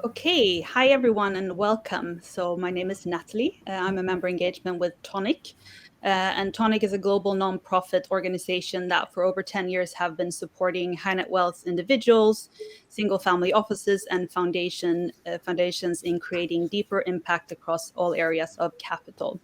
Okay, hi everyone and welcome. So my name is Nathalie. I'm a member engagement with Toniic. And Toniic is a global nonprofit organization that for over 10 years have been supporting high net wealth individuals, single family offices, and foundations in creating deeper impact across all areas of capital.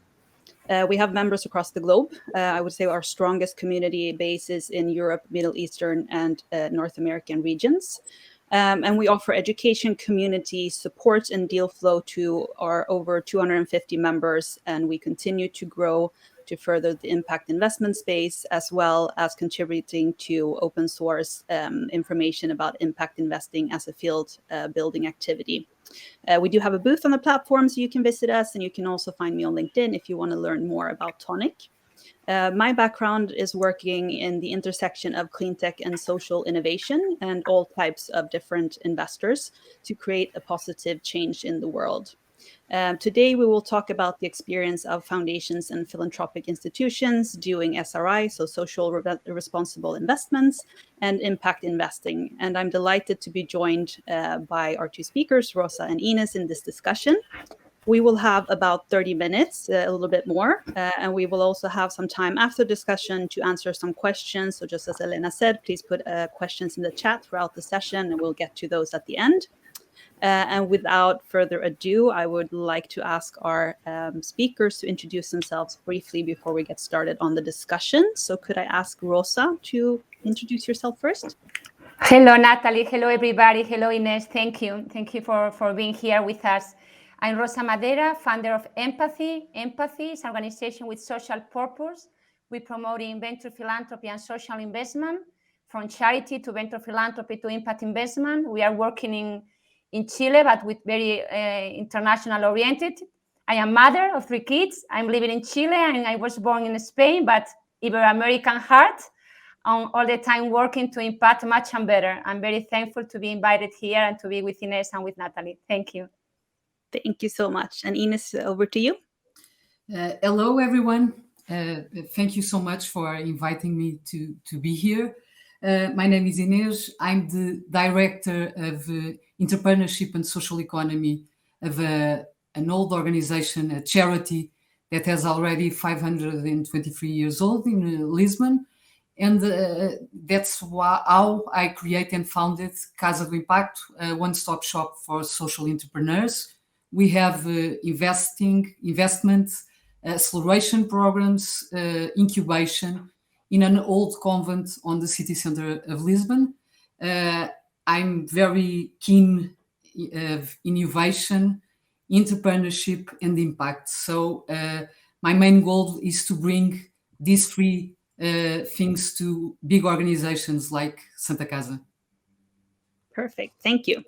We have members across the globe. I would say our strongest community base is in Europe, Middle Eastern, and North American regions. And we offer education, community support, and deal flow to our over 250 members. And we continue to grow to further the impact investment space, as well as contributing to open source information about impact investing as a field building activity. We do have a booth on the platform, so you can visit us, and you can also find me on LinkedIn if you want to learn more about Toniic. My background is working in the intersection of clean tech and social innovation and all types of different investors to create a positive change in the world. Today, we will talk about the experience of foundations and philanthropic institutions doing SRI, so social responsible investments, and impact investing. And I'm delighted to be joined by our two speakers, Rosa and Inês, in this discussion. We will have about 30 minutes, a little bit more, and we will also have some time after discussion to answer some questions. So just as Elena said, please put questions in the chat throughout the session, and we'll get to those at the end. And without further ado, I would like to ask our speakers to introduce themselves briefly before we get started on the discussion. So could I ask Rosa to introduce yourself first? Hello, Nathalie. Hello, everybody. Hello, Inês. Thank you. Thank you for being here with us. I'm Rosa Madera, founder of Empatthy. Empatthy is an organization with social purpose. We promote venture philanthropy and social investment, from charity to venture philanthropy to impact investment. We are working in Chile, but with very international oriented. I am mother of 3 kids. I'm living in Chile, and I was born in Spain, but Ibero-American heart. All the time working to impact much and better. I'm very thankful to be invited here and to be with Inês and with Nathalie. Thank you. Thank you so much. And Inês, over to you. Hello, everyone. Thank you so much for inviting me to be here. My name is Inês. I'm the Director of Entrepreneurship and Social Economy of an old organization, a charity that has already 523 years old in Lisbon. And that's how I created and founded Casa do Impacto, a one-stop shop for social entrepreneurs. We have investment, acceleration programs, incubation in an old convent on the city center of Lisbon. I'm very keen of innovation, entrepreneurship, and impact. So my main goal is to bring these 3 things to big organizations like Santa Casa. Perfect. Thank you.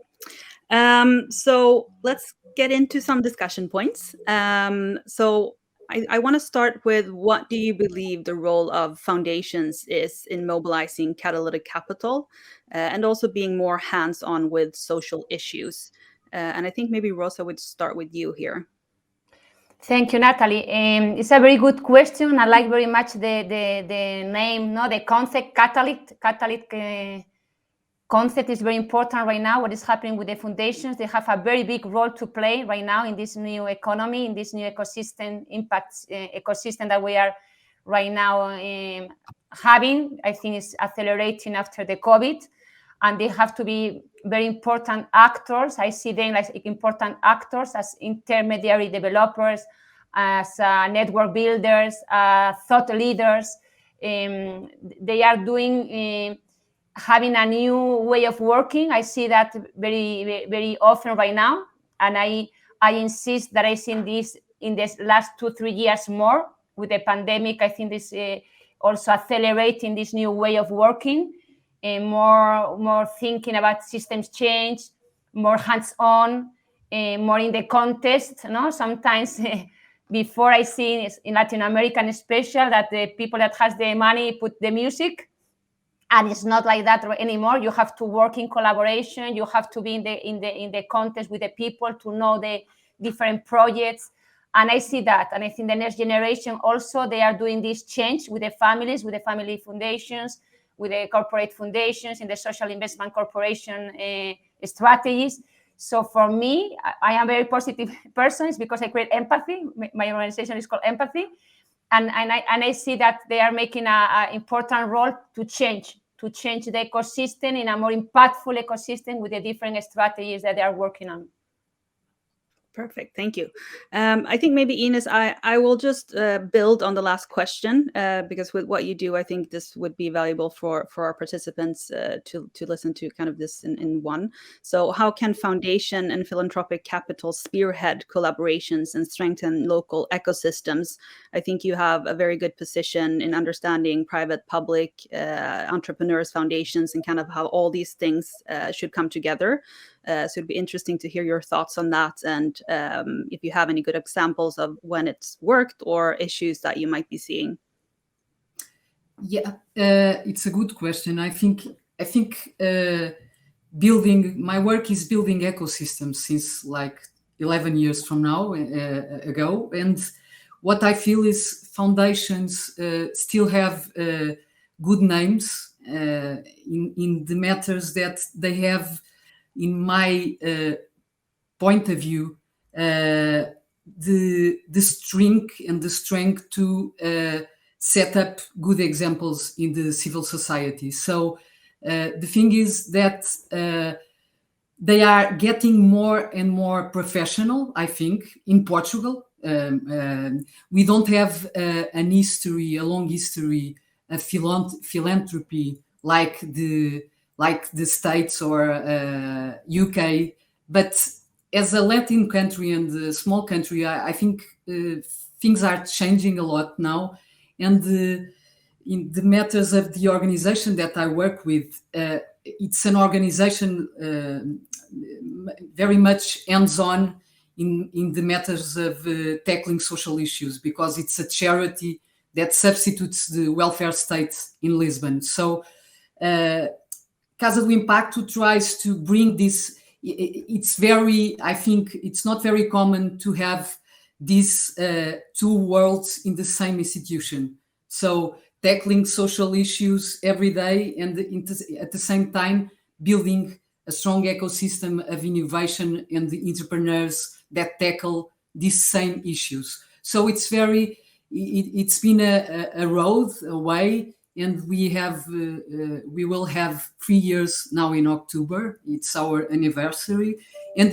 So let's get into some discussion points. So I want to start with, what do you believe the role of foundations is in mobilizing catalytic capital and also being more hands-on with social issues? And I think maybe Rosa would start with you here. Thank you, Nathalie. It's a very good question. I like very much the name, the concept, catalytic concept is very important right now. What is happening with the foundations? They have a very big role to play right now in this new economy, in this new ecosystem, impact ecosystem that we are right now having. I think it's accelerating after the COVID, and they have to be very important actors. I see them like important actors as intermediary developers, as network builders, thought leaders. They are doing having a new way of working. I see that very, very often right now, and I insist that I see this in this last 2-3 years more with the pandemic. I think this also accelerating this new way of working, and more thinking about systems change, more hands-on, more in the context. Sometimes before I see in Latin American special that the people that has the money put the music. And it's not like that anymore. You have to work in collaboration. You have to be in the context with the people to know the different projects. And I see that. And I think the next generation also, they are doing this change with the families, with the family foundations, with the corporate foundations, in the social investment corporation strategies. So for me, I am a very positive person. It's because I create Empatthy. My organization is called Empatthy. And I see that they are making an important role to change the ecosystem in a more impactful ecosystem with the different strategies that they are working on. Perfect. Thank you. I think maybe Inês, I will just build on the last question because with what you do, I think this would be valuable for our participants to listen to kind of this in one. So how can foundation and philanthropic capital spearhead collaborations and strengthen local ecosystems? I think you have a very good position in understanding private, public, entrepreneurs, foundations, and kind of how all these things should come together. So it'd be interesting to hear your thoughts on that, and if you have any good examples of when it's worked or issues that you might be seeing. Yeah, it's a good question. I think my work is building ecosystems since like 11 years from now ago, and what I feel is foundations still have good names in the matters that they have. In my point of view, the strength to set up good examples in the civil society. So the thing is that they are getting more and more professional, I think, in Portugal. We don't have a long history of philanthropy like the States or UK, but as a Latin country and a small country, I think things are changing a lot now. And in the matters of the organization that I work with, it's an organization very much hands-on in the matters of tackling social issues, because it's a charity that substitutes the welfare state in Lisbon. So Casa do Impacto tries to bring this. I think it's not very common to have these two worlds in the same institution. So tackling social issues every day and at the same time building a strong ecosystem of innovation and the entrepreneurs that tackle these same issues. So it's been a road, a way. And we will have 3 years now in October. It's our anniversary, and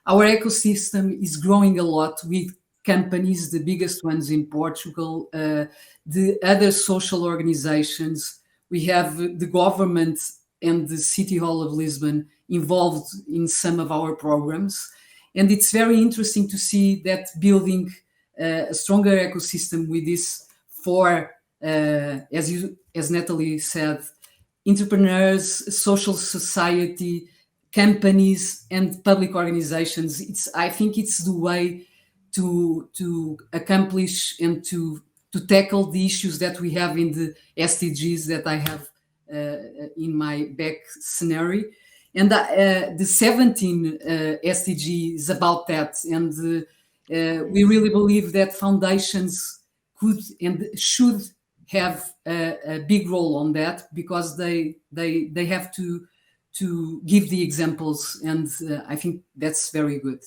our ecosystem is growing a lot with companies, the biggest ones in Portugal, the other social organizations. We have the government and the City Hall of Lisbon involved in some of our programs, and it's very interesting to see that building a stronger ecosystem with this for. As Nathalie said, entrepreneurs, social society, companies, and public organizations. I think it's the way to accomplish and to tackle the issues that we have in the SDGs that I have in my back scenario. And the 17 SDG is about that. And we really believe that foundations could and should have a big role on that, because they have to give the examples, and I think that's very good.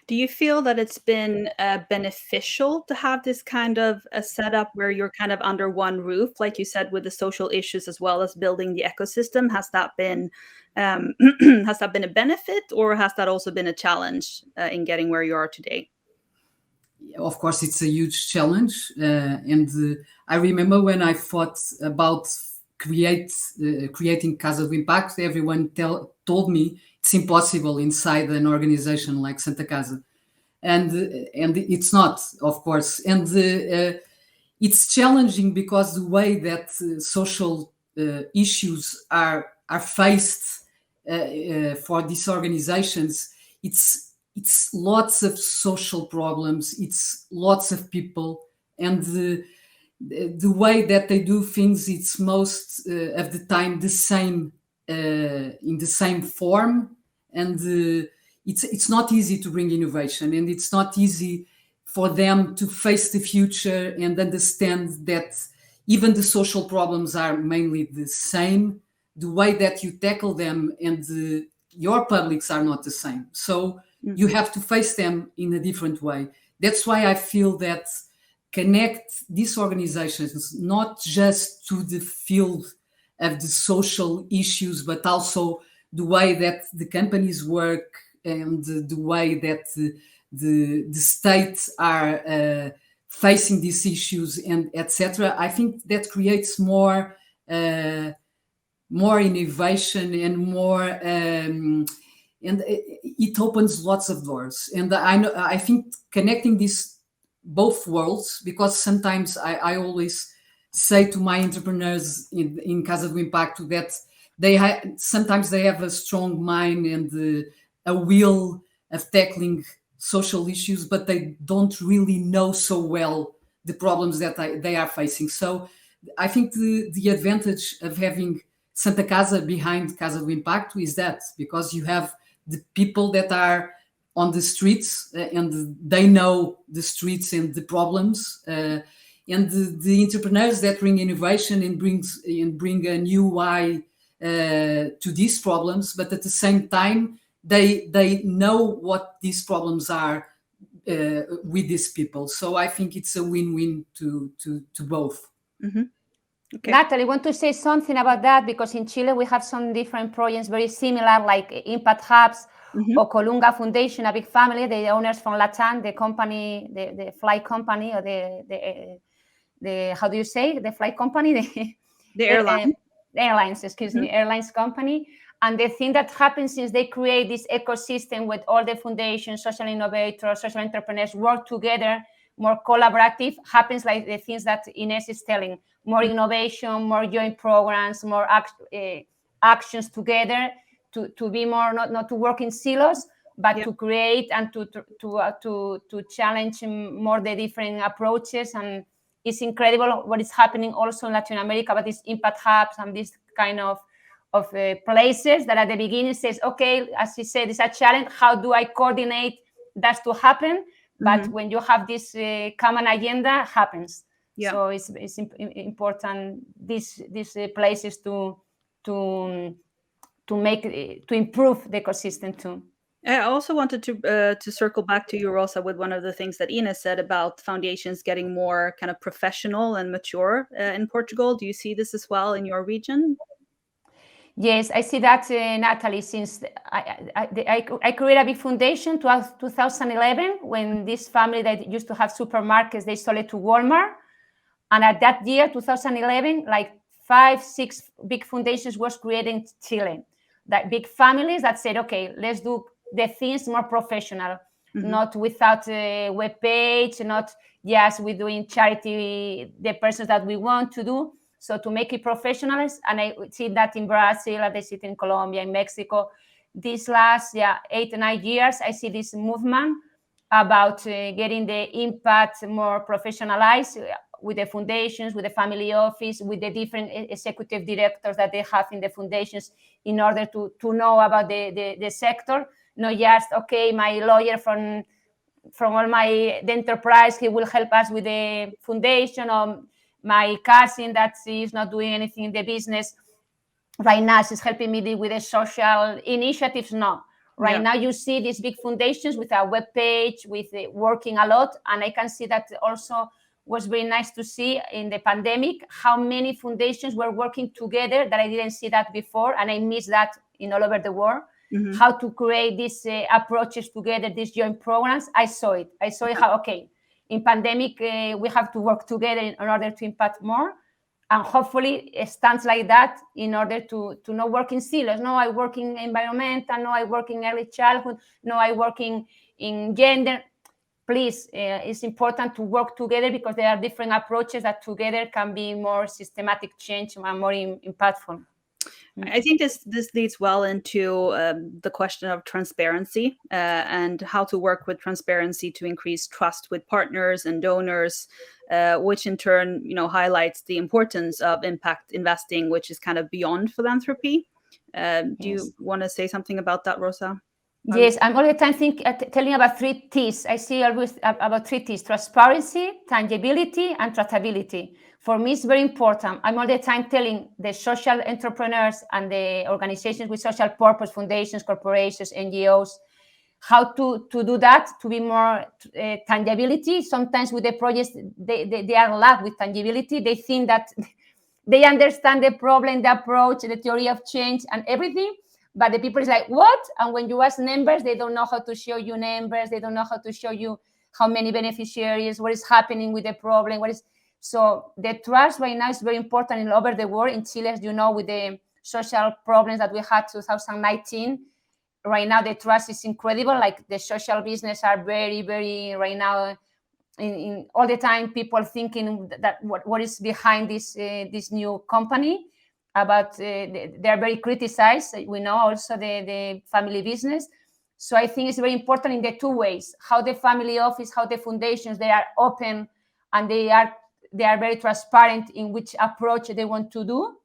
Do you feel that it's been beneficial to have this kind of a setup where you're kind of under one roof, like you said, with the social issues as well as building the ecosystem? Has that been a benefit, or has that also been a challenge in getting where you are today? Of course, it's a huge challenge, and I remember when I thought about creating Casa do Impacto, everyone told me it's impossible inside an organization like Santa Casa, and it's not, of course, and it's challenging because the way that social issues are faced for these organizations, it's lots of social problems, it's lots of people, and the way that they do things, it's most of the time the same, in the same form, and it's not easy to bring innovation, and it's not easy for them to face the future and understand that even the social problems are mainly the same. The way that you tackle them and your publics are not the same. So you have to face them in a different way. That's why I feel that connect these organizations not just to the field of the social issues, but also the way that the companies work and the way that the states are facing these issues and etc. I think that creates more innovation and more and it opens lots of doors. And I think connecting these both worlds, because sometimes I always say to my entrepreneurs in Casa do Impacto that sometimes they have a strong mind and a will of tackling social issues, but they don't really know so well the problems that they are facing. So I think the advantage of having Santa Casa behind Casa do Impacto is that, because you have the people that are on the streets and they know the streets and the problems, and the entrepreneurs that bring innovation and bring a new eye to these problems, but at the same time they know what these problems are with these people. So I think it's a win-win to both. Mm-hmm. Okay. Nathalie, want to say something about that? Because in Chile we have some different projects very similar, like Impact Hubs or Colunga Foundation, a big family. The owners from Latam, the company, the flight company, or the how do you say, the flight company, the airline. Airlines, excuse me, airlines company. And the thing that happens is they create this ecosystem with all the foundations, social innovators, social entrepreneurs work together, more collaborative, happens like the things that Inês is telling, more innovation, more joint programs, more actions together to be more, not to work in silos, but to create and to challenge more the different approaches. And it's incredible what is happening also in Latin America, but these impact hubs and this kind of places that at the beginning says, okay, as he said, it's a challenge. How do I coordinate that to happen? But when you have this common agenda, happens. Yeah. So it's important these places to improve the ecosystem too. I also wanted to circle back to you, Rosa, with one of the things that Inês said about foundations getting more kind of professional and mature in Portugal. Do you see this as well in your region? Yes, I see that, Nathalie, since I created a big foundation 2011, when this family that used to have supermarkets, they sold it to Walmart. And at that year, 2011, like 5-6 big foundations was created in Chile. That big families that said, okay, let's do the things more professional, not without a web page, not just with doing charity, the persons that we want to do. So to make it professional, and I see that in Brazil, I see it in Colombia, in Mexico. These last 8 or 9 years, I see this movement about getting the impact more professionalized with the foundations, with the family office, with the different executive directors that they have in the foundations, in order to know about the sector. Not just, okay, my lawyer from all the enterprise, he will help us with the foundation, or my cousin that is not doing anything in the business right now, she's helping me with the social initiatives. No, right now you see these big foundations with a web page, with working a lot. And I can see that also was very nice to see in the pandemic, how many foundations were working together that I didn't see that before. And I miss that in all over the world. How to create these approaches together, these joint programs. I saw it how, okay, in pandemic, we have to work together in order to impact more. And hopefully it stands like that in order to not work in silos. No, I work in environmental. No, I work in early childhood. No, I work in gender. Please, it's important to work together, because there are different approaches that together can be more systematic change and more impactful. I think this leads well into the question of transparency and how to work with transparency to increase trust with partners and donors, which in turn, highlights the importance of impact investing, which is kind of beyond philanthropy. Do you want to say something about that, Rosa? Yes, I'm all the time telling about 3 T's. I see always about 3 T's: transparency, tangibility, and traceability. For me, it's very important. I'm all the time telling the social entrepreneurs and the organizations with social purpose, foundations, corporations, NGOs, how to do that, to be more tangibility. Sometimes with the projects, they are lack with tangibility. They think that they understand the problem, the approach, the theory of change, and everything. But the people is like, what? And when you ask numbers, they don't know how to show you numbers. They don't know how to show you how many beneficiaries, what is happening with the problem, So the trust right now is very important all over the world. In Chile, as you know, with the social problems that we had 2019, right now the trust is incredible. Like the social business are very, very right now in all the time people thinking that what is behind this new company. About they are very criticized. We know also the family business. So I think it's very important in the 2 ways: how the family office, how the foundations, they are open and they are very transparent in which approach they want to do,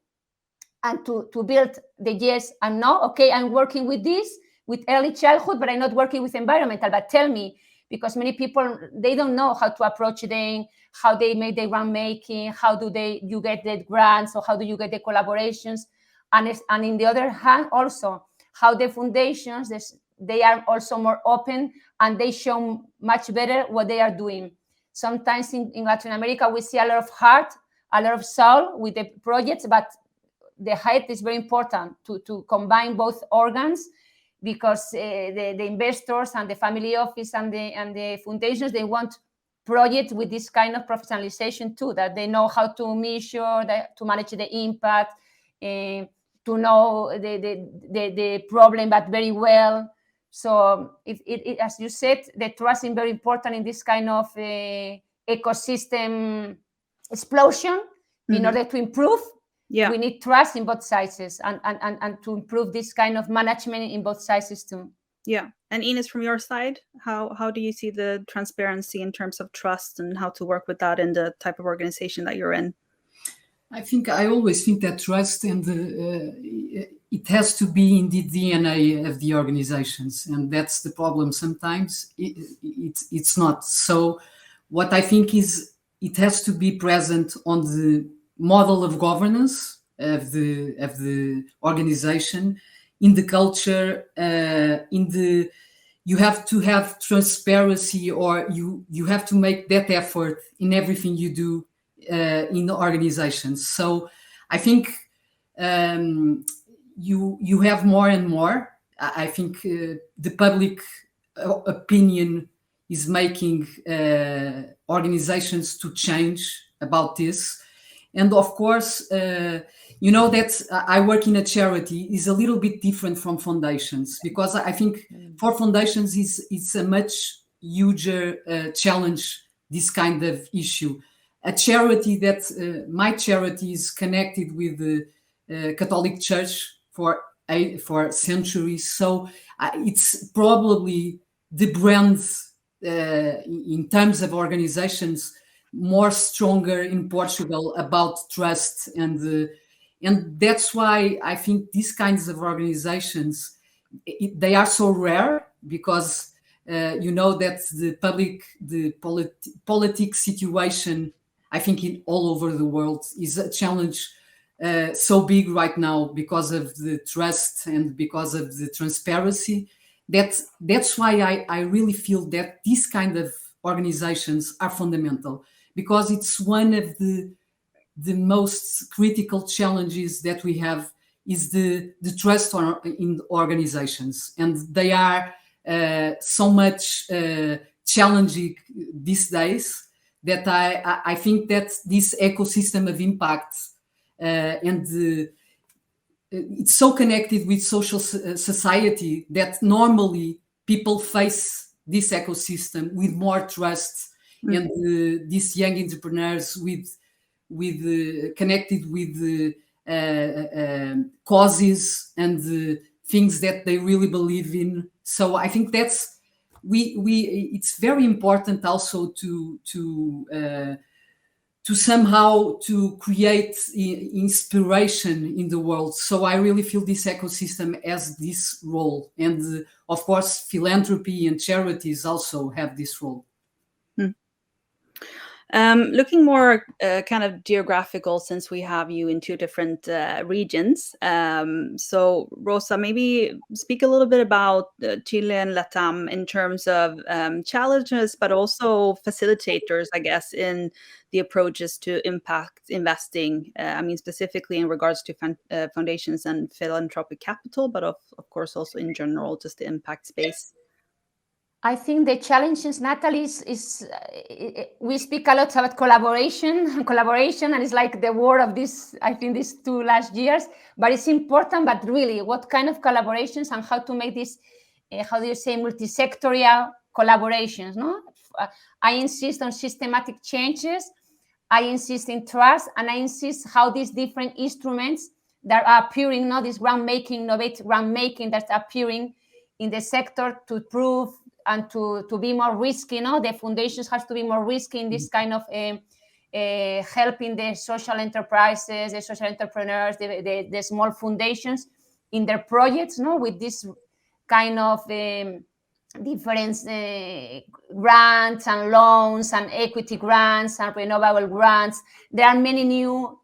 and to build the yes and no. Okay, I'm working with this, with early childhood, but I'm not working with environmental. But tell me, because many people, they don't know how to approach them, how they make the grant making, how do you get the grants, or how do you get the collaborations, and in the other hand also how the foundations, they are also more open and they show much better what they are doing. Sometimes in Latin America we see a lot of heart, a lot of soul with the projects, but the head is very important to combine both organs, because the investors and the family office and the foundations, they want projects with this kind of professionalization too, that they know how to measure, to manage the impact, to know the problem, but very well. So it as you said, the trust is very important in this kind of ecosystem explosion. In order to improve, we need trust in both sides, and to improve this kind of management in both sides too. Yeah. And Inês, from your side, how do you see the transparency in terms of trust and how to work with that in the type of organization that you're in? I always think that trust and it has to be in the DNA of the organizations, and that's the problem. Sometimes it's not. So what I think is it has to be present on the model of governance of the organization, in the culture, you have to have transparency, or you have to make that effort in everything you do in the organizations. So I think you have more and more. I think the public opinion is making organizations to change about this. And of course, you know that I work in a charity is a little bit different from foundations, because I think for foundations it's a much huger challenge, this kind of issue. A charity that my charity is connected with the Catholic Church for centuries, so it's probably the brand in terms of organizations more stronger in Portugal about trust, and that's why I think these kinds of organizations, they are so rare, because you know that the politics situation, I think in all over the world, is a challenge so big right now because of the trust and because of the transparency. That's why I really feel that these kind of organizations are fundamental, because it's one of the most critical challenges that we have is the trust in organizations, and they are so much challenging these days that I think that this ecosystem of impact and it's so connected with social society that normally people face this ecosystem with more trust. And these young entrepreneurs connected with causes and things that they really believe in. So I think that's it's very important also to somehow to create inspiration in the world. So I really feel this ecosystem has this role. And of course, philanthropy and charities also have this role. Looking more kind of geographical, since we have you in two different regions. So Rosa, maybe speak a little bit about Chile and Latam in terms of challenges, but also facilitators, I guess, in the approaches to impact investing. I mean, specifically in regards to foundations and philanthropic capital, but of course also in general, just the impact space. I think the challenges, Nathalie, is we speak a lot about collaboration, and it's like the word of this, I think, these 2 last years, but it's important, but really, what kind of collaborations and how to make this, how do you say, multi-sectorial collaborations, no? I insist on systematic changes, I insist in trust, and I insist how these different instruments that are appearing, no, this groundmaking, innovative groundmaking that's appearing in the sector to prove and to be more risky, no? The foundations has to be more risky in this kind of helping the social enterprises, the social entrepreneurs, the small foundations in their projects, no? With this kind of different grants and loans and equity grants and renewable grants. There are many new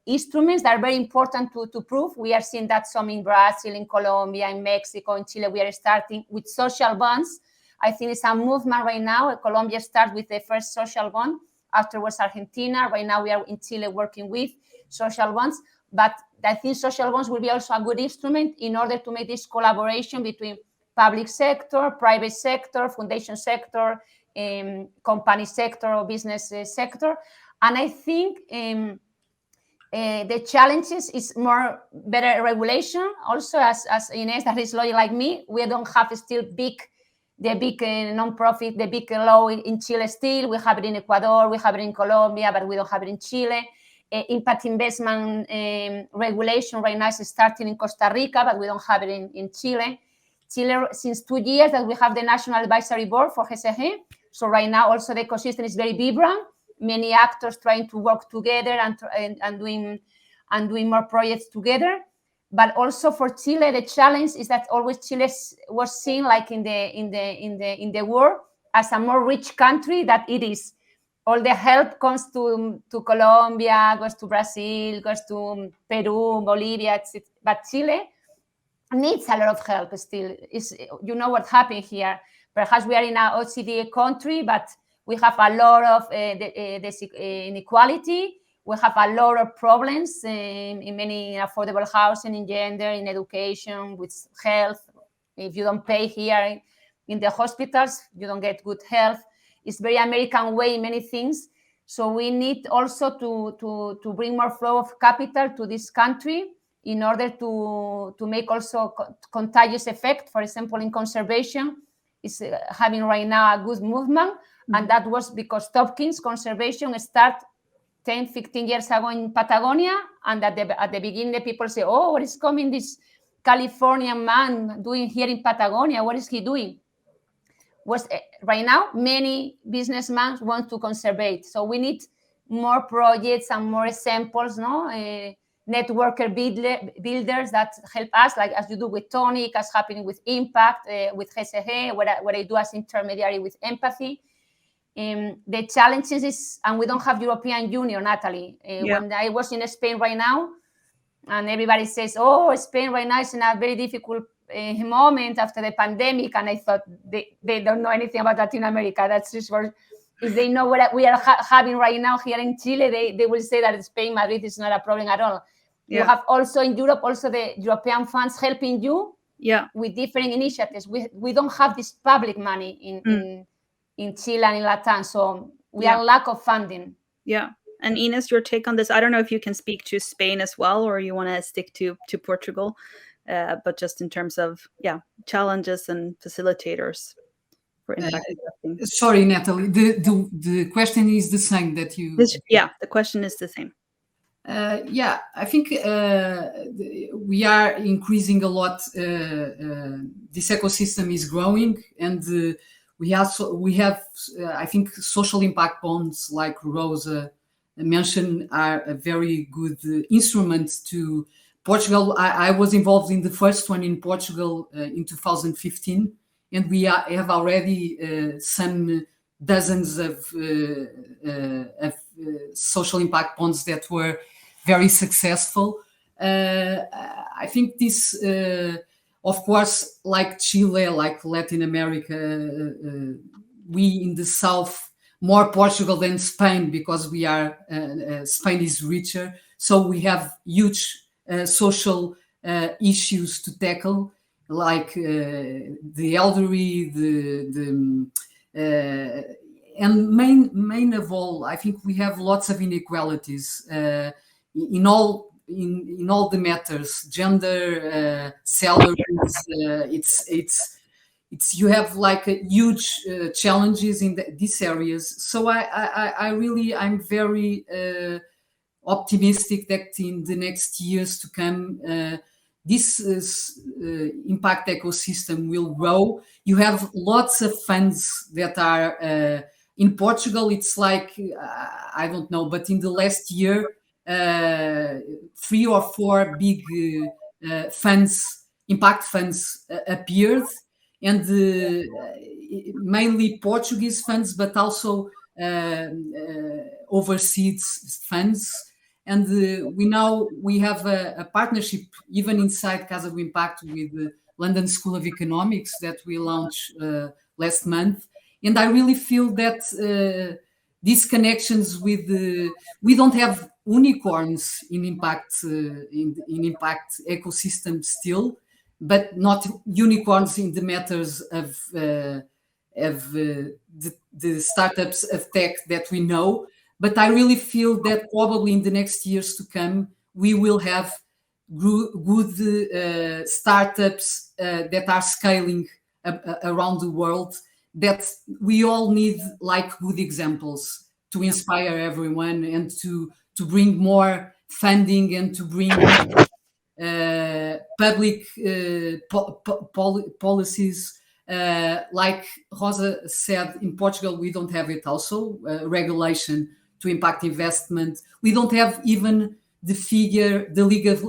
instruments that are very important to prove. We are seeing that some in Brazil, in Colombia, in Mexico, in Chile. We are starting with social bonds. I think it's a movement right now. Colombia started with the first social bond. Afterwards, Argentina. Right now, we are in Chile working with social bonds. But I think social bonds will be also a good instrument in order to make this collaboration between public sector, private sector, foundation sector, company sector, or business sector. And I think the challenges is more better regulation. Also, as Inês, that is lawyer like me, we don't have still the big non-profit, the big law in Chile still. We have it in Ecuador, we have it in Colombia, but we don't have it in Chile. Impact investment regulation right now is starting in Costa Rica, but we don't have it in Chile. Chile, since 2 years that we have the National Advisory Board for GSG. So right now also the ecosystem is very vibrant. Many actors trying to work together and doing more projects together. But also for Chile, the challenge is that always Chile was seen like in the world as a more rich country that it is. All the help comes to Colombia, goes to Brazil, goes to Peru, Bolivia, etc. But Chile needs a lot of help still. You know what happened here. Perhaps we are in an OECD country, but we have a lot of inequality. We have a lot of problems in many affordable housing, in gender, in education, with health. If you don't pay here in the hospitals, you don't get good health. It's very American way in many things. So we need also to bring more flow of capital to this country in order to make also contagious effect. For example, in conservation, is having right now a good movement. Mm-hmm. And that was because Tompkins conservation started 10, 15 years ago in Patagonia. And at the beginning, the people say, oh, what is coming this Californian man doing here in Patagonia? What is he doing? Right now, many businessmen want to conserve it. So we need more projects and more examples, no? Networker builders that help us, like as you do with Toniic, as happening with Impact, with GSG, what I do as intermediary with Empatthy. The challenges is, and we don't have European Union, Nathalie. When I was in Spain right now, and everybody says, oh, Spain right now is in a very difficult moment after the pandemic, and I thought they don't know anything about Latin America. That's just for, if they know what we are having right now here in Chile, they will say that Spain, Madrid is not a problem at all. Yeah. You have also in Europe, also the European funds helping you with different initiatives. We don't have this public money in Chile and in Latam, so we are lack of funding. Yeah. And Inês, your take on this? I don't know if you can speak to Spain as well, or you want to stick to Portugal, but just in terms of challenges and facilitators for impact investing. Sorry, Nathalie, the question is the same that you. The question is the same. I think we are increasing a lot. This ecosystem is growing, and we have I think social impact bonds, like Rosa mentioned, are a very good instrument to Portugal. I was involved in the first one in Portugal in 2015, and we have already some dozens of social impact bonds that were very successful. I think this, of course, like Chile, like Latin America, we in the South, more Portugal than Spain, because we are Spain is richer, so we have huge social issues to tackle, like the elderly, and main of all, I think we have lots of inequalities in all the matters, gender, salaries. It's you have like a huge challenges in these areas. So I'm very optimistic that in the next years to come, this impact ecosystem will grow. You have lots of funds that are in Portugal. It's like I don't know, but in the last year, 3 or 4 big funds, impact funds, appeared, and mainly Portuguese funds, but also overseas funds. And we have a partnership even inside Casa do Impacto with the London School of Economics that we launched last month. And I really feel that these connections with we don't have unicorns in impact in impact ecosystem still, but not unicorns in the matters of the startups of tech that we know. But I really feel that probably in the next years to come, we will have good startups that are scaling around the world, that we all need like good examples to inspire everyone and to bring more funding and to bring public policies. Like Rosa said, in Portugal, we don't have it also, regulation to impact investment. We don't have even the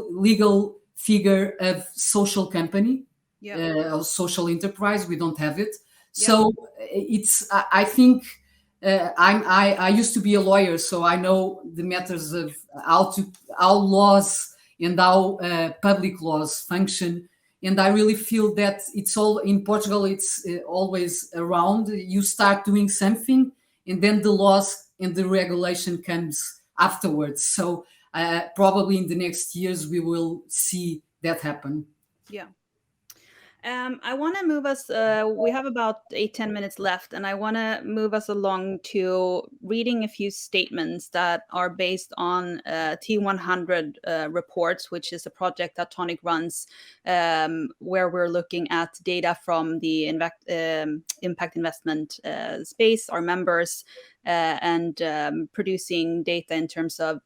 legal figure of social company, of social enterprise. We don't have it. So I think I used to be a lawyer, so I know the matters of how laws and how public laws function. And I really feel that it's all in Portugal, it's always around. You start doing something, and then the laws and the regulation comes afterwards. So probably in the next years, we will see that happen. Yeah. I want to move us, we have about 8-10 minutes left, and I want to move us along to reading a few statements that are based on T100 reports, which is a project that Toniic runs, where we're looking at data from the impact investment space, our members, and producing data in terms of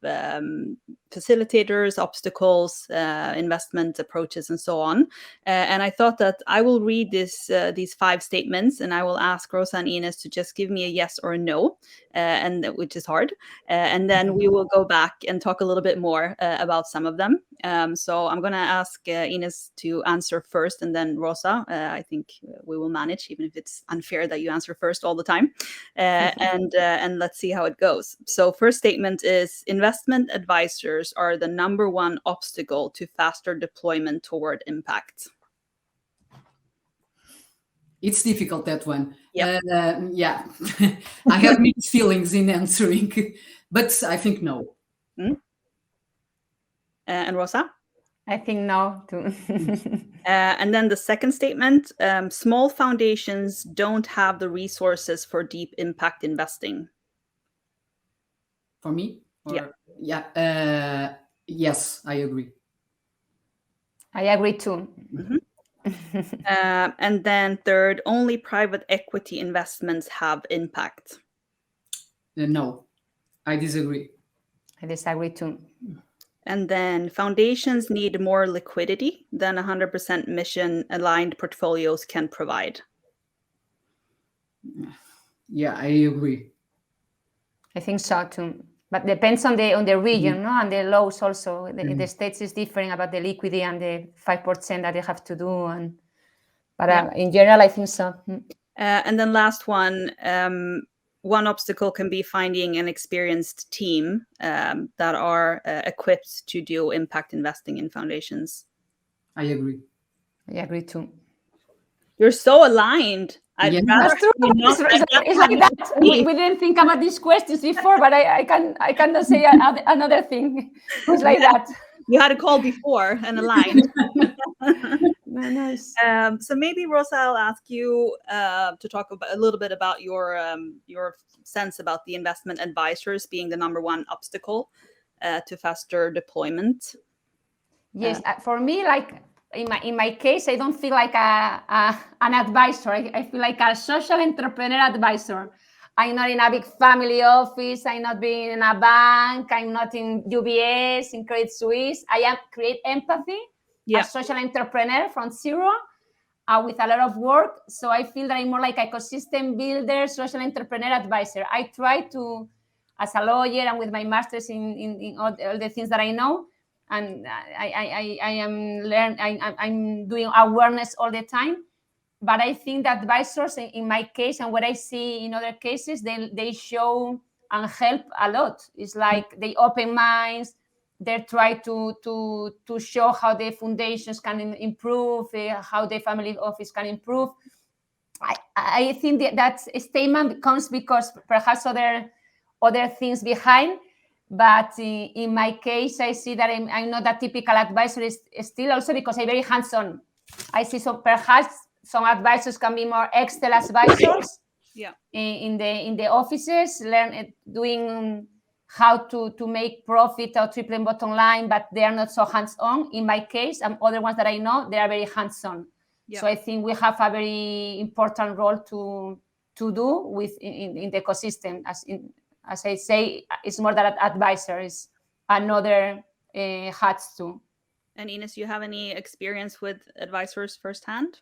facilitators, obstacles, investment approaches, and so on. And I thought that I will read these 5 statements, and I will ask Rosa and Inês to just give me a yes or a no, and which is hard. And then we will go back and talk a little bit more about some of them. So I'm going to ask Inês to answer first, and then Rosa. I think we will manage, even if it's unfair that you answer first all the time. And let's see how it goes. So first statement is: investment advisors are the number one obstacle to faster deployment toward impact. It's difficult, that one. Yep. Yeah. I have mixed feelings in answering, but I think no. And Rosa? I think no, too. And then the second statement, small foundations don't have the resources for deep impact investing. For me? Yeah. Yes, I agree. I agree too. And then third, only private equity investments have impact. No, I disagree. I disagree too. And then foundations need more liquidity than 100% mission aligned portfolios can provide. Yeah, I agree. I think so too. But depends on the region, no, and the laws also. In the States is different about the liquidity and the 5% that they have to do. But in general, I think so. And then last one. One obstacle can be finding an experienced team that are equipped to do impact investing in foundations. I agree. I agree too. You're so aligned. That's true. It's like that. We didn't think about these questions before, but I cannot say another thing. It's like that. You had a call before and aligned. Nice. So maybe Rosa, I'll ask you to talk a little bit about your sense about the investment advisors being the number one obstacle to faster deployment. Yes, for me, like in my case, I don't feel like an advisor. I feel like a social entrepreneur advisor. I'm not in a big family office. I'm not being in a bank. I'm not in UBS, in Credit Suisse. I am create Empatthy, a social entrepreneur from zero with a lot of work. So I feel that I'm more like ecosystem builder, social entrepreneur advisor. I try to, as a lawyer and with my master's in all the things that I know, and I'm doing awareness all the time. But I think that advisors, in my case, and what I see in other cases, they show and help a lot. It's like they open minds. They try to show how the foundations can improve, how the family office can improve. I think that statement comes because perhaps other things behind. But in my case, I see that I'm not a typical advisor. Still also because I'm very hands-on. I see perhaps some advisors can be more Excel advisors in the offices, doing how to make profit or tripling bottom line, but they are not so hands-on. In my case, and other ones that I know, they are very hands-on. So I think we have a very important role to do in the ecosystem. As I say, it's more than an advisor, it's another hats too. And Inês, you have any experience with advisors firsthand?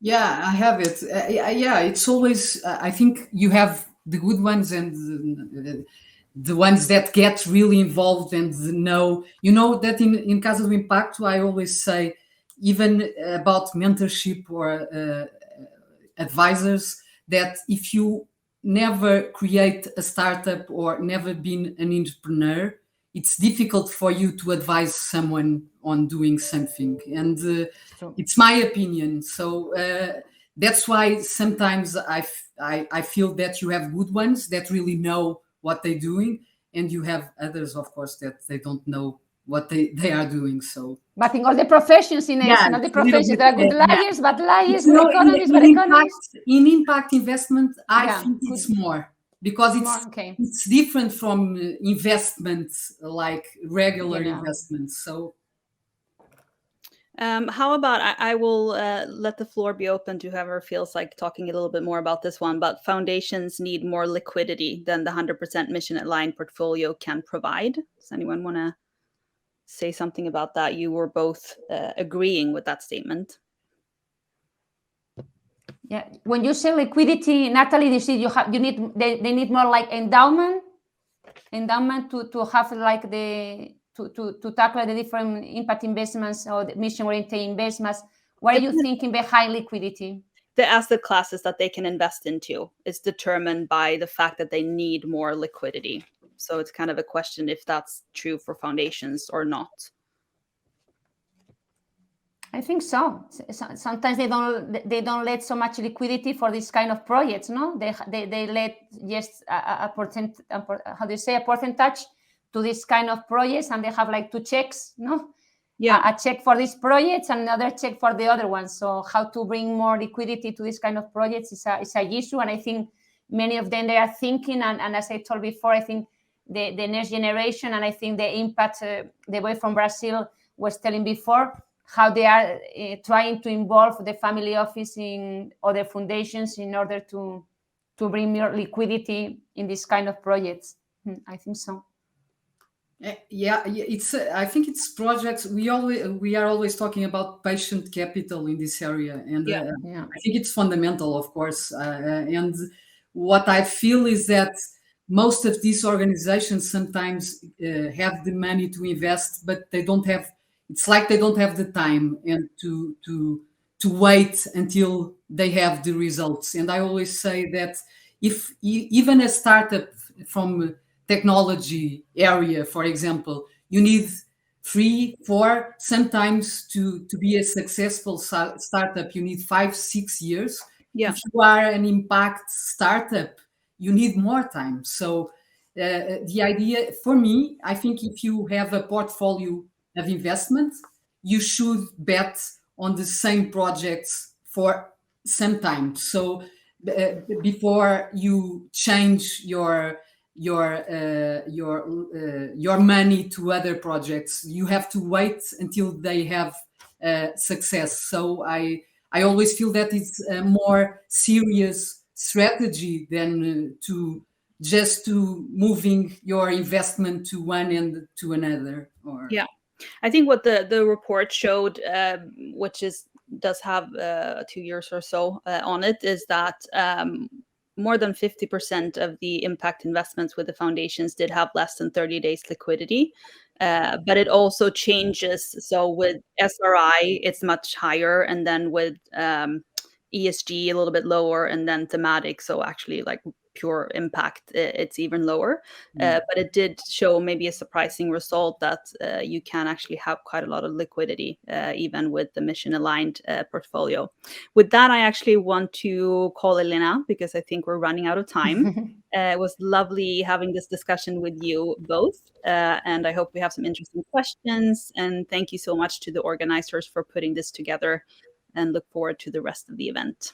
Yeah, I have it. Yeah, it's always, I think you have the good ones and the ones that get really involved and know, that in Casa do Impacto, I always say, even about mentorship or advisors, that if you never create a startup or never been an entrepreneur, it's difficult for you to advise someone on doing something. And it's my opinion. So that's why sometimes I feel that you have good ones that really know what they're doing, and you have others, of course, that they don't know what they are doing. So, but in all the professions, in all the professions, there are good liars, but liars, good economists, but economists. In impact investment, I think it's more, because it's different from investments, like regular investments. So how about I will let the floor be open to whoever feels like talking a little bit more about this one, but foundations need more liquidity than the 100% mission aligned portfolio can provide. Does anyone want to say something about that? You were both agreeing with that statement. Yeah, when you say liquidity, Nathalie, you see they need more like endowment to have like to tackle the different impact investments or the mission-oriented investments. What are you thinking behind liquidity? The asset classes that they can invest into is determined by the fact that they need more liquidity. So it's kind of a question if that's true for foundations or not. I think so. Sometimes they don't let so much liquidity for this kind of projects. No, they let just a percentage to this kind of projects, and they have like two checks. No, a check for these projects and another check for the other ones. So how to bring more liquidity to this kind of projects is a issue, and I think many of them they are thinking. And as I told before, I think the next generation, and I think the impact, the boy from Brazil was telling before, how they are trying to involve the family office in other foundations in order to bring more liquidity in this kind of projects. I think so. Yeah, it's. I think it's projects. We are always talking about patient capital in this area, and Yeah. I think it's fundamental, of course. And what I feel is that most of these organizations sometimes have the money to invest, but they don't have. It's like they don't have the time and to wait until they have the results. And I always say that if even a startup from technology area, for example, you need 3, 4, sometimes to be a successful startup, you need 5, 6 years. Yeah. If you are an impact startup, you need more time. So the idea for me, I think if you have a portfolio of investment, you should bet on the same projects for some time. So before you change your money to other projects, you have to wait until they have success. So I always feel that it's a more serious strategy than to moving your investment to one end to another. Or Yeah. I think what the report showed, which does have 2 years or so on it, is that more than 50% of the impact investments with the foundations did have less than 30 days liquidity. But it also changes. So with SRI, it's much higher, and then with ESG a little bit lower, and then thematic, so actually like pure impact, it's even lower. But it did show maybe a surprising result that you can actually have quite a lot of liquidity, even with the mission aligned portfolio. With that, I actually want to call Elena because I think we're running out of time. It was lovely having this discussion with you both. And I hope we have some interesting questions. And thank you so much to the organizers for putting this together, and look forward to the rest of the event.